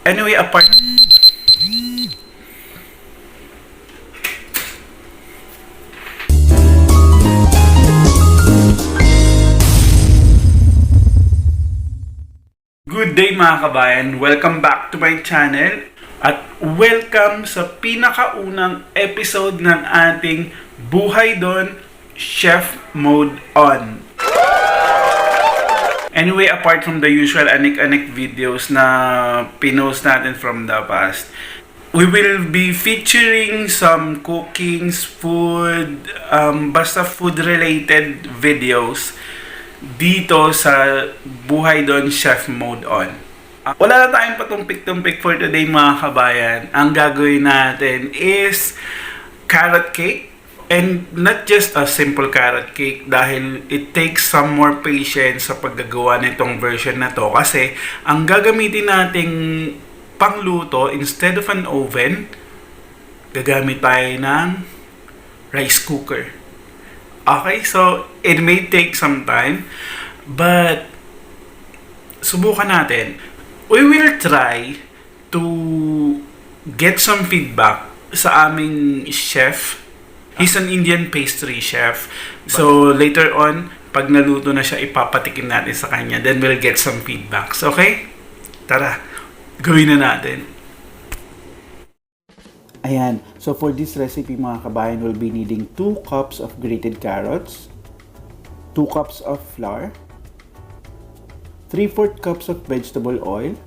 Anyway, apart... Good day mga kabayan! Welcome back to my channel at welcome sa pinakaunang episode ng ating Buhay Don Chef Mode On. Anyway, apart from the usual anik-anik videos na pinost natin from the past, we will be featuring some cookings, food, basta food-related videos dito sa Buhay Don Chef Mode On. Wala na tayong patumpik-tumpik for today mga kabayan. Ang gagawin natin is carrot cake. And not just a simple carrot cake dahil it takes some more patience sa paggagawa nitong version na to. Kasi ang gagamitin nating pangluto, instead of an oven, gagamit tayo ng rice cooker. Okay, so it may take some time, but subukan natin. We will try to get some feedback sa aming chef. He's an Indian pastry chef. So later on, pag naluto na siya, ipapatikim natin sa kanya. Then we'll get some feedbacks. Okay? Tara, gawin na natin. Ayan. So for this recipe mga kabayan, we'll be needing 2 cups of grated carrots, 2 cups of flour, 3/4 cups of vegetable oil,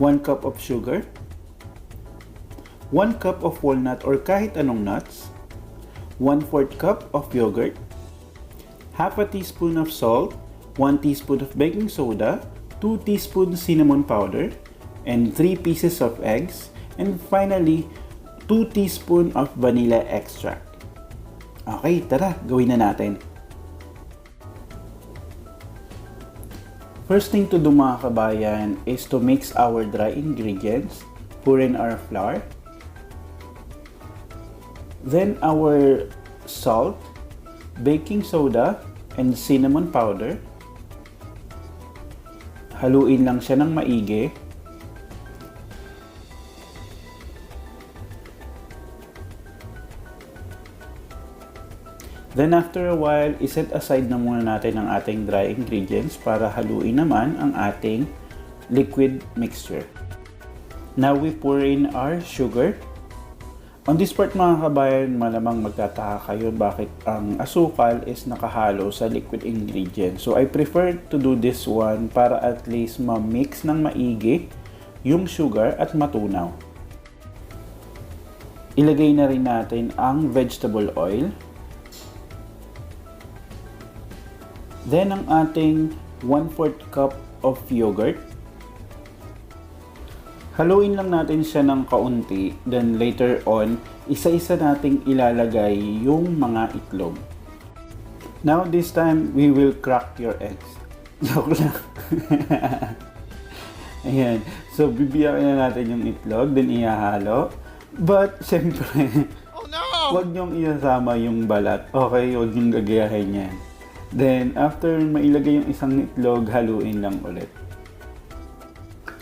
1 cup of sugar, 1 cup of walnut or kahit anong nuts, 1/4 cup of yogurt, half a teaspoon of salt, 1 teaspoon of baking soda, 2 teaspoons cinnamon powder, and 3 pieces of eggs, and finally, 2 teaspoons of vanilla extract. Okay, tara, gawin na natin. First thing to do mga kabayan is to mix our dry ingredients. Pour in our flour, then our salt, baking soda, and cinnamon powder. Haluin lang siya ng maigi. Then after a while, iset aside na muna natin ang ating dry ingredients para haluin naman ang ating liquid mixture. Now we pour in our sugar. On this part mga kabayan, malamang magtataka kayo bakit ang asukal is nakahalo sa liquid ingredients. So I prefer to do this one para at least ma-mix ng maigi yung sugar at matunaw. Ilagay na rin natin ang vegetable oil. Then ang ating 1/4 cup of yogurt. Haluin lang natin siya ng kaunti, then later on, isa-isa nating ilalagay yung mga itlog. Now this time, we will crack your eggs. Joke lang. Ayan. So, bibiyakin na natin yung itlog, then ihahalo. But, syempre, oh no! Huwag niyong isasama yung balat. Okay, huwag niyong gagayahin yan. Then, after mailagay yung isang itlog, haluin lang ulit.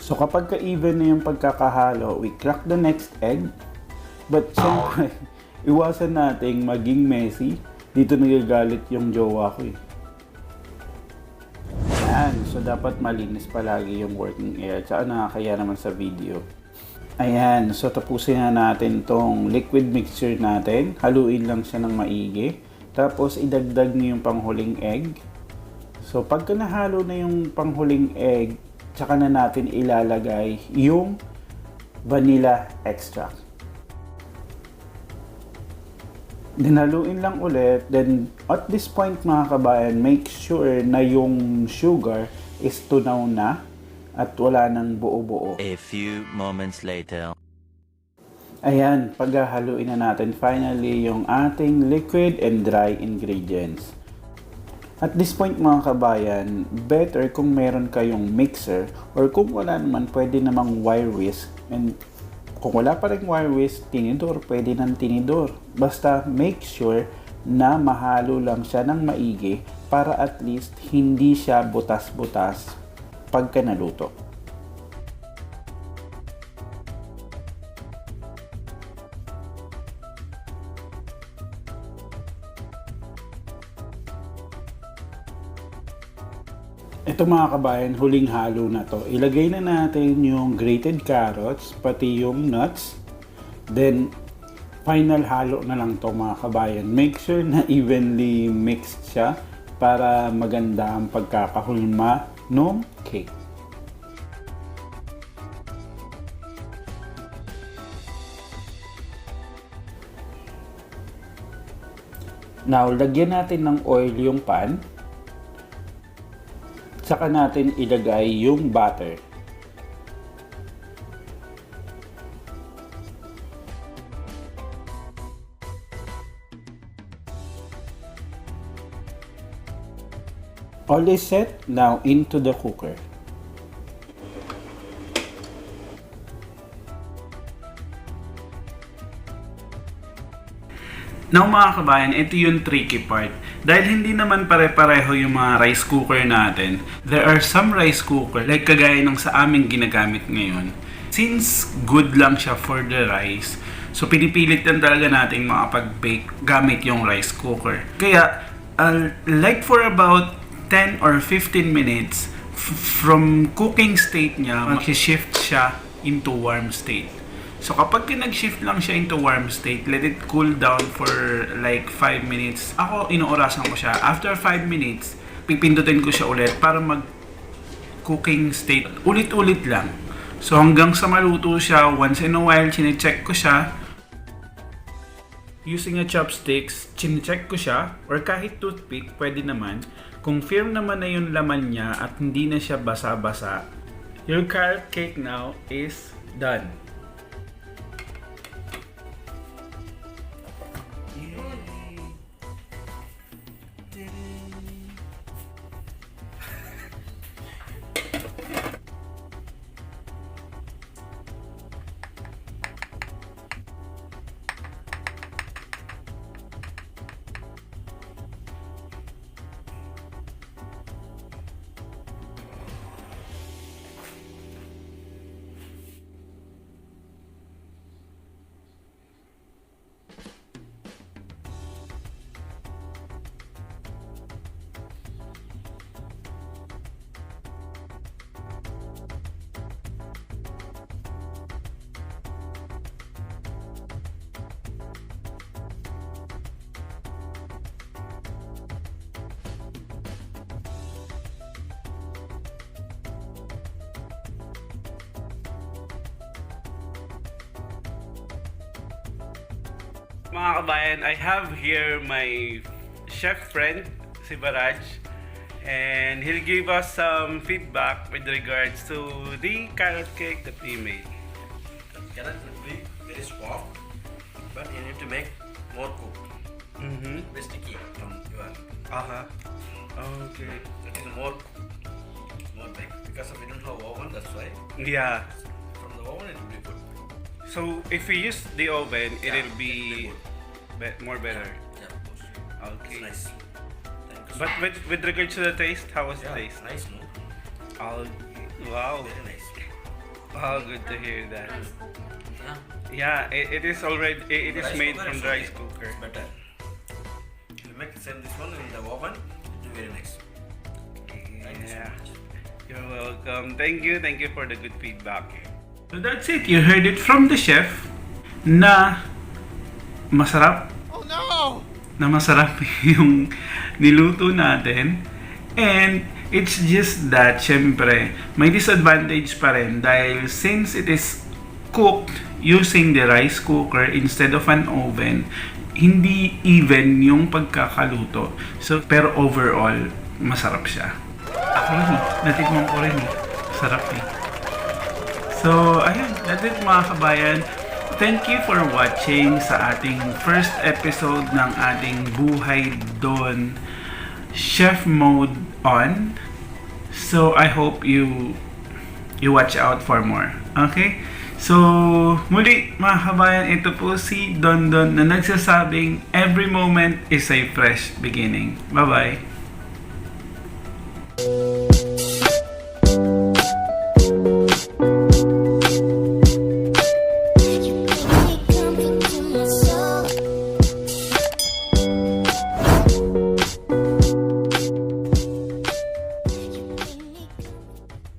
So kapag ka-even na yung pagkakahalo, we crack the next egg. But syempre, iwasan nating maging messy. Dito nagagalit yung jowa ko eh. Ayan, so dapat malinis palagi yung working area. Tsaka nakakaya naman sa video. Ayan, so tapusin na natin tong liquid mixture natin. Haluin lang siya ng maigi. Tapos idagdag niyo yung panghuling egg. So pagka nahalo na yung panghuling egg, tsaka na natin ilalagay yung vanilla extract. Then haluin lang ulit. Then at this point mga kabayan, make sure na yung sugar is tunaw na at wala nang buo-buo. A few moments later. Ayan, paghahaluin na natin finally yung ating liquid and dry ingredients. At this point mga kabayan, better kung meron kayong mixer or kung wala naman, pwede namang wire whisk. And kung wala pa rin wire whisk, tinidor, pwede ng tinidor. Basta make sure na mahalo lang siya ng maigi para at least hindi siya butas-butas pagka naluto. Ito mga kabayan, huling halo na to. Ilagay na natin yung grated carrots, pati yung nuts. Then, final halo na lang to mga kabayan. Make sure na evenly mixed siya para maganda ang pagkakahulma ng cake. Now, lagyan natin ng oil yung pan. Saka natin ilagay yung butter. All is set, now into the cooker. Now mga kabayan, ito yung tricky part. Dahil hindi naman pare-pareho yung mga rice cooker natin, there are some rice cooker, like kagaya ng sa aming ginagamit ngayon. Since good lang siya for the rice, so pinipilit lang talaga natin makapag-bake gamit yung rice cooker. Kaya, like for about 10 or 15 minutes, from cooking state niya, mag-shift siya into warm state. So kapag nag-shift lang siya into warm state, let it cool down for like 5 minutes. Ako, inuorasan ko siya. After 5 minutes, pipindutin ko siya ulit para mag-cooking state. Ulit-ulit lang. So hanggang sa maluto siya, once in a while, chinecheck ko siya. Using a chopsticks, chinecheck ko siya. Or kahit toothpick, pwede naman. Kung firm naman na yung laman niya at hindi na siya basa-basa, your carrot cake now is done. Mga kabayan, I have here my chef friend, si Baraj, and he'll give us some feedback with regards to the carrot cake that we made. Carrot will be very soft, but you need to make more cooked. Very sticky from your. Okay. That is more baked because we don't have oven. That's why. Yeah. From the oven it will be good. So if we use the oven, Yeah, it'll be more better. Yeah, it's Okay. nice. Thank you. But with regards to the taste, how was the yeah, taste? nice, no? Oh, wow. Very nice. Wow, good to hear that. Yeah. Yeah, it is already, it is Rice made cooker from is the rice okay. cooker. It's better. If you make same this one in the oven, it will be very nice. Thank you so Yeah. much. You're welcome. Thank you for the good feedback. So that's it. You heard it from the chef na masarap. Oh no! Na masarap yung niluto natin. And it's just that, syempre, may disadvantage pa rin dahil since it is cooked using the rice cooker instead of an oven, hindi even yung pagkakaluto. So, pero overall, masarap siya. Ako rin eh. Natikman ko rin eh. Sarap eh. So, ayun. That's it mga kabayan. Thank you for watching sa ating first episode ng ating Buhay Doon Chef Mode on. So, I hope you watch out for more. Okay? So, muli mga kabayan, ito po si Don Don na nagsasabing every moment is a fresh beginning. Bye-bye!